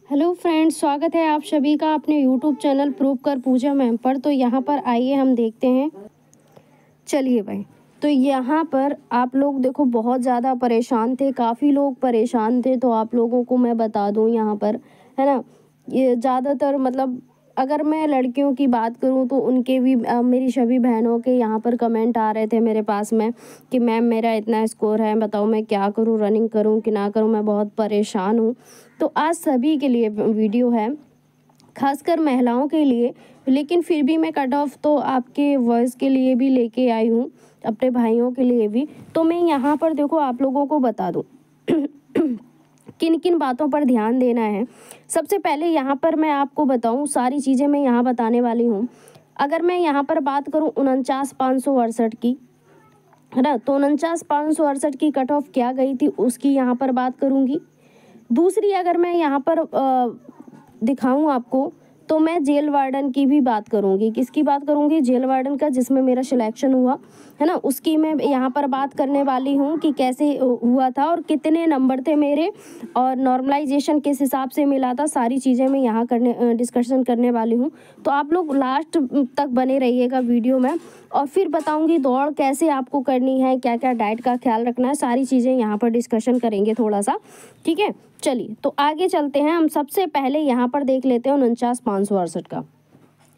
Hello friends, स्वागत है आप सभी का अपने यूट्यूब चैनल प्रूव कर पूजा मैम पर। तो यहाँ पर आइए हम देखते हैं। चलिए भाई, तो यहाँ पर आप लोग देखो बहुत ज़्यादा परेशान थे, काफ़ी लोग परेशान थे। तो आप लोगों को मैं बता दूँ यहाँ पर, है ना, ये ज़्यादातर मतलब अगर मैं लड़कियों की बात करूँ तो उनके भी मेरी सभी बहनों के यहाँ पर कमेंट आ रहे थे मेरे पास में कि मैम मेरा इतना स्कोर है, बताओ मैं क्या करूँ, रनिंग करूँ कि ना करूँ, मैं बहुत परेशान हूँ। तो आज सभी के लिए वीडियो है, खासकर महिलाओं के लिए। लेकिन फिर भी मैं कट ऑफ तो आपके वॉइस के लिए भी लेके आई हूँ, अपने भाइयों के लिए भी। तो मैं यहाँ पर देखो आप लोगों को बता दूँ किन किन बातों पर ध्यान देना है। सबसे पहले यहाँ पर मैं आपको बताऊँ, सारी चीज़ें मैं यहाँ बताने वाली हूँ। अगर मैं यहाँ पर बात करूँ 49,568 की, है ना, तो 49,568 की कट ऑफ क्या गई थी उसकी यहाँ पर बात करूँगी। दूसरी अगर मैं यहाँ पर दिखाऊं आपको, तो मैं जेल वार्डन की भी बात करूंगी। किसकी बात करूंगी? जेल वार्डन का, जिसमें मेरा सिलेक्शन हुआ, है ना, उसकी मैं यहाँ पर बात करने वाली हूँ कि कैसे हुआ था और कितने नंबर थे मेरे और नॉर्मलाइजेशन किस हिसाब से मिला था। सारी चीज़ें मैं यहाँ डिस्कशन करने वाली हूँ। तो आप लोग लास्ट तक बने रहिएगा वीडियो में। और फिर बताऊंगी दौड़ कैसे आपको करनी है, क्या क्या डाइट का ख्याल रखना है, सारी चीज़ें यहाँ पर डिस्कशन करेंगे थोड़ा सा। ठीक है, चलिए तो आगे चलते हैं। हम सबसे पहले यहाँ पर देख लेते हैं 49,568 का।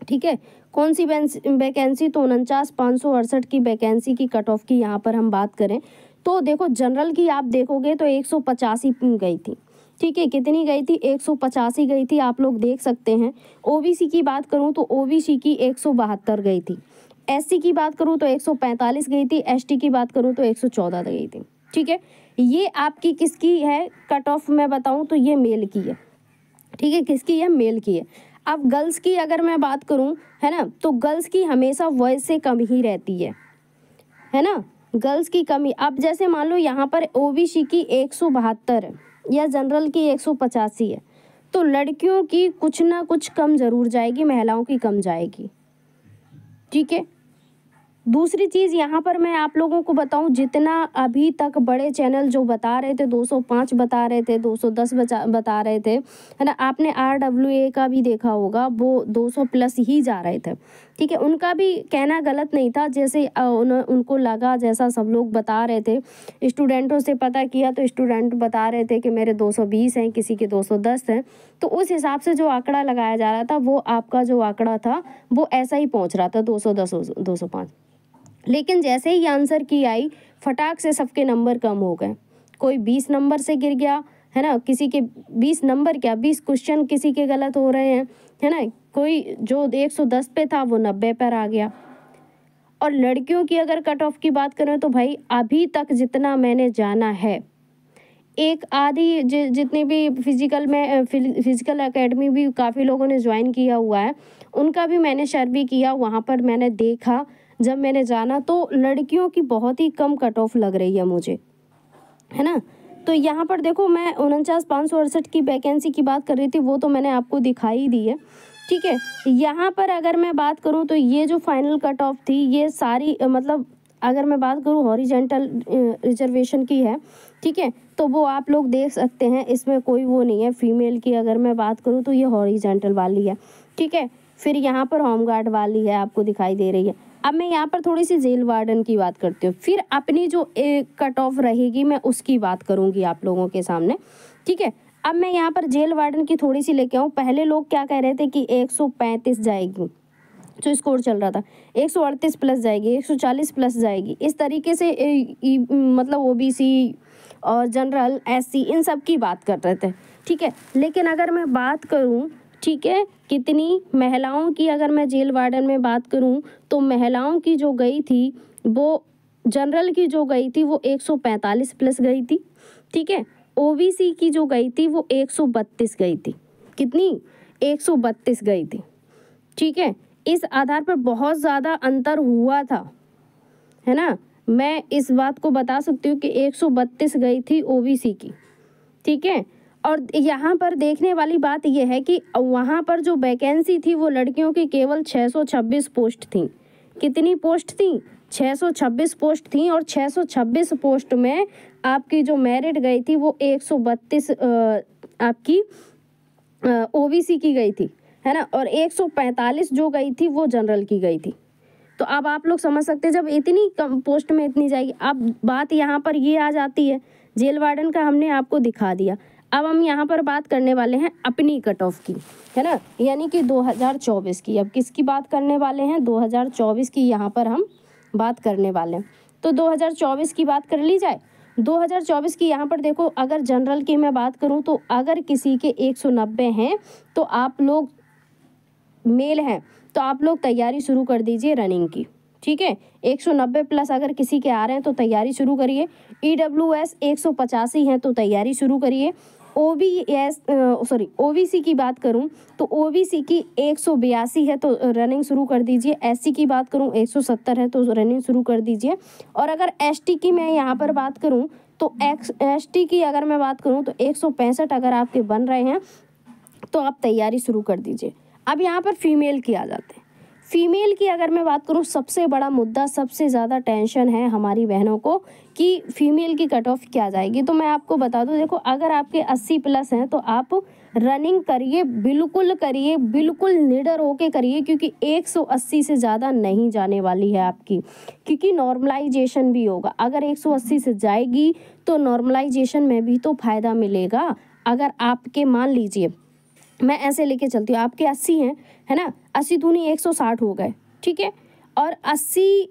ठीक है, कौन सी वैकेंसी? तो 49,568 की वैकेंसी की कट ऑफ की यहाँ पर हम बात करें तो देखो जनरल की आप देखोगे तो 185 गई थी। ठीक है, कितनी गई थी? 185 गई थी, आप लोग देख सकते हैं। ओबीसी की बात करूँ तो ओबीसी की 172 गई थी। एससी की बात करूँ तो 145 गई थी। एसटी की बात करूँ तो 114 गई थी। ठीक है, ये आपकी किसकी है कट ऑफ? मैं बताऊँ तो ये मेल की है। ठीक है, किसकी है? मेल की है। अब गर्ल्स की अगर मैं बात करूँ, है ना, तो गर्ल्स की हमेशा वॉइस से कम ही रहती है ना, गर्ल्स की कमी। अब जैसे मान लो यहाँ पर ओबीसी की 172 है या जनरल की 185 है, तो लड़कियों की कुछ ना कुछ कम जरूर जाएगी, महिलाओं की कम जाएगी। ठीक है, दूसरी चीज़ यहाँ पर मैं आप लोगों को बताऊँ, जितना अभी तक बड़े चैनल जो बता रहे थे 205 बता रहे थे, 210 बता रहे थे, है ना, आपने RWA का भी देखा होगा, वो 200 प्लस ही जा रहे थे। ठीक है, उनका भी कहना गलत नहीं था, जैसे उनको लगा, जैसा सब लोग बता रहे थे। स्टूडेंटों से पता किया तो स्टूडेंट बता रहे थे कि मेरे 220 हैं, किसी के 210 हैं। तो उस हिसाब से जो आंकड़ा लगाया जा रहा था, वो आपका जो आंकड़ा था वो ऐसा ही पहुँच रहा था, 210 205। लेकिन जैसे ही आंसर की आई, फटाक से सबके नंबर कम हो गए। कोई 20 नंबर से गिर गया, है ना, किसी के 20 नंबर क्या 20 क्वेश्चन किसी के गलत हो रहे हैं, है ना, कोई जो 110 पे था वो 90 पर आ गया। और लड़कियों की अगर कट ऑफ की बात करें तो भाई अभी तक जितना मैंने जाना है, एक आधी जितने भी फिजिकल एकेडमी भी काफ़ी लोगों ने ज्वाइन किया हुआ है, उनका भी मैंने सर्वे किया, वहाँ पर मैंने देखा, जब मैंने जाना तो लड़कियों की बहुत ही कम कट ऑफ लग रही है मुझे, है ना। तो यहाँ पर देखो मैं 49,568 की वैकेंसी की बात कर रही थी, वो तो मैंने आपको दिखाई दी है। ठीक है, यहाँ पर अगर मैं बात करूँ तो ये जो फाइनल कट ऑफ थी, ये सारी मतलब अगर मैं बात करूँ हॉरिजेंटल रिजर्वेशन की है। ठीक है, तो वो आप लोग देख सकते हैं, इसमें कोई वो नहीं है। फीमेल की अगर मैं बात करूँ तो ये हॉरिजेंटल वाली है। ठीक है, फिर यहाँ पर होम गार्ड वाली है, आपको दिखाई दे रही है। अब मैं यहाँ पर थोड़ी सी जेल वार्डन की बात करती हूँ, फिर अपनी जो कट ऑफ रहेगी मैं उसकी बात करूँगी आप लोगों के सामने। ठीक है, अब मैं यहाँ पर जेल वार्डन की थोड़ी सी लेके आऊँ। पहले लोग क्या कह रहे थे कि 135 जाएगी, जो स्कोर चल रहा था 138 प्लस जाएगी, 140 प्लस जाएगी, इस तरीके से मतलब ओबीसी और जनरल, एससी, इन सब की बात कर रहे थे। ठीक है, लेकिन अगर मैं बात करूं, ठीक है, कितनी महिलाओं की अगर मैं जेल वार्डन में बात करूं तो महिलाओं की जो गई थी, वो जनरल की जो गई थी वो 145 प्लस गई थी। ठीक है, ओबीसी की जो गई थी वो 132 गई थी। कितनी? 132 गई थी। ठीक है, इस आधार पर बहुत ज़्यादा अंतर हुआ था, है ना। मैं इस बात को बता सकती हूँ कि 132 गई थी ओबीसी की। ठीक है, और यहाँ पर देखने वाली बात यह है कि वहाँ पर जो वैकेंसी थी वो लड़कियों की केवल 626 पोस्ट थी। कितनी पोस्ट थी? 626 पोस्ट थी, और 626 पोस्ट में आपकी जो मेरिट गई थी वो 132 आपकी ओबीसी की गई थी, है ना, और 145 जो गई थी वो जनरल की गई थी। तो अब आप लोग समझ सकते हैं जब इतनी कम पोस्ट में इतनी जाएगी। अब बात यहाँ पर ये आ जाती है, जेल वार्डन का हमने आपको दिखा दिया। अब हम यहाँ पर बात करने वाले हैं अपनी कट ऑफ की, है ना, यानी कि 2024 की। अब किसकी बात करने वाले हैं? 2024 की यहाँ पर हम बात करने वाले हैं। तो 2024 की बात कर ली जाए। 2024 की यहाँ पर देखो, अगर जनरल की मैं बात करूँ तो अगर किसी के 190 हैं तो आप लोग मेल हैं तो आप लोग तैयारी शुरू कर दीजिए रनिंग की, ठीक है। 190 प्लस अगर किसी के आ रहे हैं तो तैयारी शुरू करिए। EWS 185 हैं तो तैयारी शुरू करिए। ओबीसी की बात करूं तो ओबीसी की 182 है तो रनिंग शुरू कर दीजिए। एससी की बात करूं 170 है तो रनिंग शुरू कर दीजिए। और अगर एसटी की मैं यहाँ पर बात करूं तो एसटी की अगर मैं बात करूं तो 165 अगर आपके बन रहे हैं तो आप तैयारी शुरू कर दीजिए। अब यहाँ पर फीमेल की आ जाते हैं। फीमेल की अगर मैं बात करूँ, सबसे बड़ा मुद्दा, सबसे ज़्यादा टेंशन है हमारी बहनों को कि फीमेल की कट ऑफ क्या जाएगी। तो मैं आपको बता दूं, देखो अगर आपके 80 प्लस हैं तो आप रनिंग करिए, बिल्कुल करिए, बिल्कुल निडर होके करिए, क्योंकि 180 से ज़्यादा नहीं जाने वाली है आपकी, क्योंकि नॉर्मलाइजेशन भी होगा। अगर 180 से जाएगी तो नॉर्मलाइजेशन में भी तो फ़ायदा मिलेगा। अगर आपके मान लीजिए मैं ऐसे लेके चलती हूँ, आपके 80 हैं, है ना, 80 दूनी 160 हो गए, ठीक है। और 80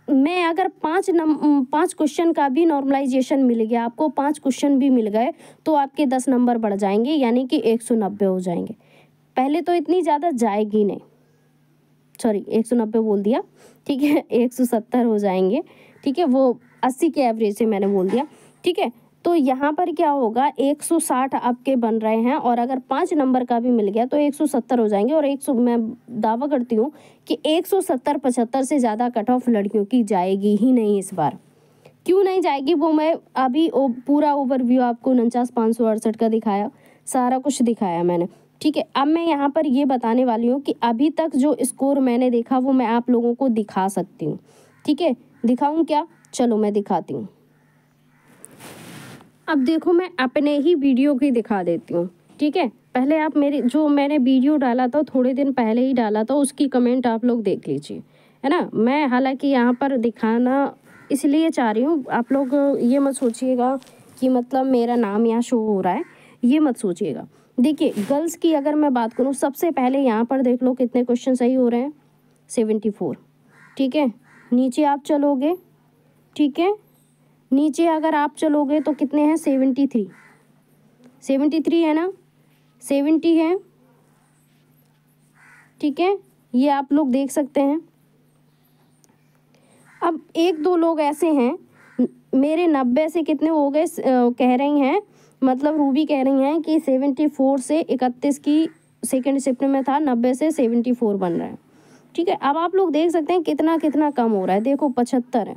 में अगर 5 क्वेश्चन का भी नॉर्मलाइजेशन मिल गया, आपको 5 क्वेश्चन भी मिल गए तो आपके 10 नंबर बढ़ जाएंगे, यानी कि 190 हो जाएंगे। पहले तो इतनी ज़्यादा जाएगी नहीं, सॉरी 190 बोल दिया, ठीक है, 170 हो जाएंगे, ठीक है, वो 80 के एवरेज से मैंने बोल दिया, ठीक है। तो यहाँ पर क्या होगा, 160 आपके बन रहे हैं और अगर 5 नंबर का भी मिल गया तो 170 हो जाएंगे। और 100 मैं दावा करती हूँ कि 170-75 से ज़्यादा कट ऑफ लड़कियों की जाएगी ही नहीं इस बार। क्यों नहीं जाएगी वो मैं अभी पूरा ओवरव्यू आपको 49,568 का दिखाया, सारा कुछ दिखाया मैंने, ठीक है। अब मैं यहाँ पर ये बताने वाली हूँ कि अभी तक जो स्कोर मैंने देखा वो मैं आप लोगों को दिखा सकती हूँ, ठीक है। दिखाऊँ क्या? चलो मैं दिखाती हूँ। अब देखो मैं अपने ही वीडियो की दिखा देती हूँ, ठीक है। पहले आप मैंने वीडियो डाला था थोड़े दिन पहले ही डाला था, उसकी कमेंट आप लोग देख लीजिए, है ना। मैं हालांकि यहाँ पर दिखाना इसलिए चाह रही हूँ, आप लोग ये मत सोचिएगा कि मतलब मेरा नाम यहाँ शो हो रहा है, ये मत सोचिएगा। देखिए गर्ल्स की अगर मैं बात करूँ, सबसे पहले यहाँ पर देख लो कितने क्वेश्चन सही हो रहे हैं, 74, ठीक है। नीचे आप चलोगे, ठीक है, नीचे अगर आप चलोगे तो कितने हैं, 73 है ना, 70 है, ठीक है, ये आप लोग देख सकते हैं। अब 1-2 लोग ऐसे हैं, मेरे 90 से कितने हो गए कह रही हैं, मतलब रूबी कह रही हैं कि 74 से 31 की सेकेंड शिफ्ट में था, 90 से 74 बन रहा है, ठीक है। अब आप लोग देख सकते हैं कितना कितना कम हो रहा है, देखो 75 है।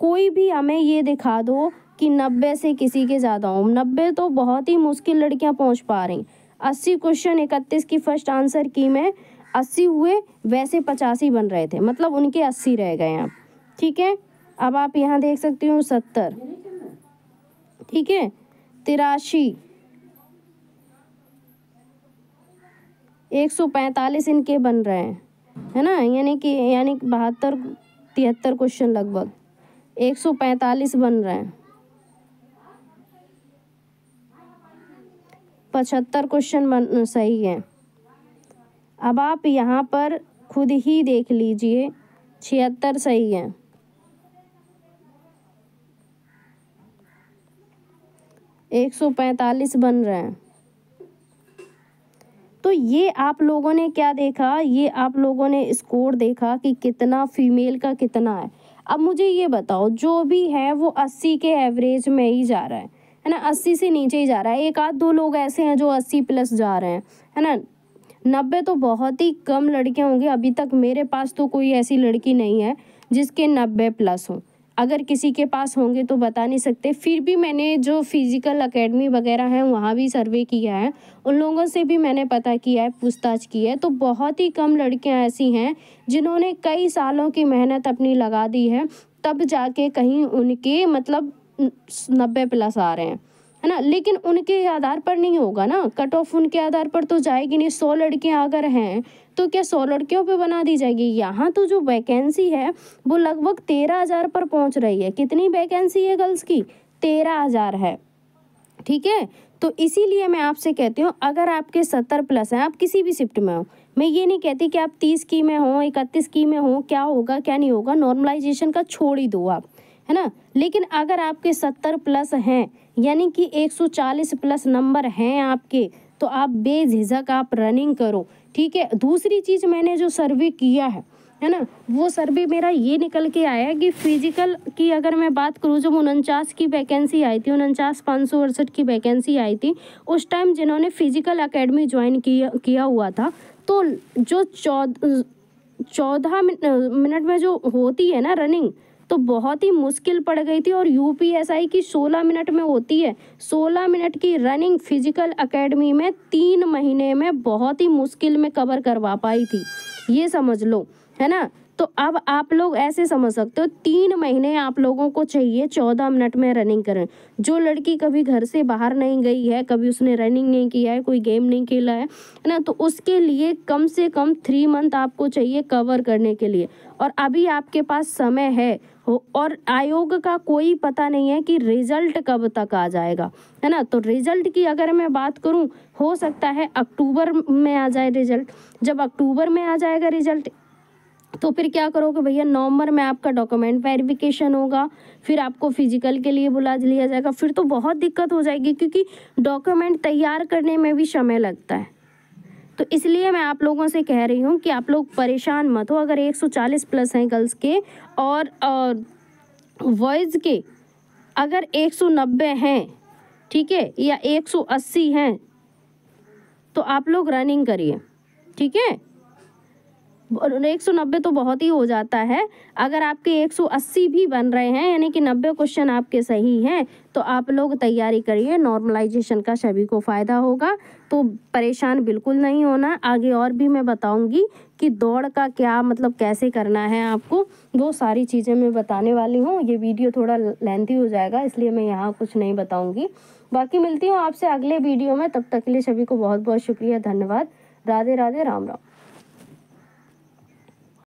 कोई भी हमें ये दिखा दो कि 90 से किसी के ज़्यादा हो, 90 तो बहुत ही मुश्किल लड़कियां पहुंच पा रही। 80 क्वेश्चन 31 की फर्स्ट आंसर की में 80 हुए, वैसे 85 बन रहे थे, मतलब उनके 80 रह गए आप, ठीक है। अब आप यहाँ देख सकते हो 70, ठीक है, 83, 145 इनके बन रहे हैं, है ना, यानी 72-73 क्वेश्चन लगभग 145 बन रहे हैं, 75 क्वेश्चन बन सही है। अब आप यहाँ पर खुद ही देख लीजिए, 76 सही है, 145 बन रहे हैं। तो ये आप लोगों ने क्या देखा, ये आप लोगों ने स्कोर देखा कि कितना फीमेल का कितना है। अब मुझे ये बताओ, जो भी है वो 80 के एवरेज में ही जा रहा है ना, 80 से नीचे ही जा रहा है। 1-2 लोग ऐसे हैं जो 80 प्लस जा रहे हैं, है ना। 90 तो बहुत ही कम लड़कियां होंगी, अभी तक मेरे पास तो कोई ऐसी लड़की नहीं है जिसके 90 प्लस हो। अगर किसी के पास होंगे तो बता नहीं सकते, फिर भी मैंने जो फिजिकल एकेडमी वगैरह है वहाँ भी सर्वे किया है, उन लोगों से भी मैंने पता किया है, पूछताछ की है, तो बहुत ही कम लड़कियां ऐसी हैं जिन्होंने कई सालों की मेहनत अपनी लगा दी है, तब जाके कहीं उनके मतलब 90 प्लस आ रहे हैं, है ना, लेकिन उनके आधार पर नहीं होगा ना, कट ऑफ उनके आधार पर तो जाएगी नहीं। 100 लड़कियां अगर हैं तो क्या 100 लड़कियों पे बना दी जाएगी? यहाँ तो जो वैकेंसी है वो लगभग 13,000 पर पहुंच रही है। कितनी वैकेंसी है गर्ल्स की? 13,000 है, ठीक है। तो इसीलिए मैं आपसे कहती हूँ, अगर आपके 70 प्लस हैं, आप किसी भी शिफ्ट में हो, मैं ये नहीं कहती कि आप 30 की में हो, 31 की में हो, क्या होगा क्या नहीं होगा, नॉर्मलाइजेशन का छोड़ ही दो आप, है ना। लेकिन अगर आपके 70 प्लस हैं, यानी कि 140 प्लस नंबर हैं आपके, तो आप बेझिझक आप रनिंग करो, ठीक है। दूसरी चीज़, मैंने जो सर्वे किया है ना, वो सर्वे मेरा ये निकल के आया कि फिजिकल की अगर मैं बात करूँ, जब 49 की वैकेंसी आई थी, 49,568 की वैकेंसी आई थी, उस टाइम जिन्होंने फिजिकल एकेडमी ज्वाइन किया हुआ था, तो जो 14 मिनट में जो होती है ना रनिंग, तो बहुत ही मुश्किल पड़ गई थी। और यूपीएसआई की 16 मिनट में होती है। 16 मिनट की रनिंग फिजिकल एकेडमी में 3 महीने में बहुत ही मुश्किल में कवर करवा पाई थी, ये समझ लो, है ना। तो अब आप लोग ऐसे समझ सकते हो, 3 महीने आप लोगों को चाहिए 14 मिनट में रनिंग करें। जो लड़की कभी घर से बाहर नहीं गई है, कभी उसने रनिंग नहीं किया है, कोई गेम नहीं खेला है ना, तो उसके लिए कम से कम 3 मंथ आपको चाहिए कवर करने के लिए। और अभी आपके पास समय है और आयोग का कोई पता नहीं है कि रिजल्ट कब तक आ जाएगा, है ना। तो रिजल्ट की अगर मैं बात करूं, हो सकता है अक्टूबर में आ जाए रिजल्ट। जब अक्टूबर में आ जाएगा रिजल्ट, तो फिर क्या करोगे भैया, नवंबर में आपका डॉक्यूमेंट वेरिफिकेशन होगा, फिर आपको फिजिकल के लिए बुला लिया जाएगा। फिर तो बहुत दिक्कत हो जाएगी, क्योंकि डॉक्यूमेंट तैयार करने में भी समय लगता है। तो इसलिए मैं आप लोगों से कह रही हूँ कि आप लोग परेशान मत हो। अगर 140 प्लस हैं गर्ल्स के और बॉयज़ के अगर 190 हैं, ठीक है, या 180 हैं, तो आप लोग रनिंग करिए, ठीक है। 190 तो बहुत ही हो जाता है। अगर आपके 180 भी बन रहे हैं, यानी कि 90 क्वेश्चन आपके सही हैं, तो आप लोग तैयारी करिए। नॉर्मलाइजेशन का सभी को फ़ायदा होगा, तो परेशान बिल्कुल नहीं होना। आगे और भी मैं बताऊंगी कि दौड़ का क्या मतलब कैसे करना है आपको, वो सारी चीज़ें मैं बताने वाली हूँ। ये वीडियो थोड़ा लेंथी हो जाएगा, इसलिए मैं यहाँ कुछ नहीं बताऊँगी। बाकी मिलती हूँ आपसे अगले वीडियो में, तब तक के लिए सभी को बहुत बहुत शुक्रिया, धन्यवाद, राधे राधे, राम राम।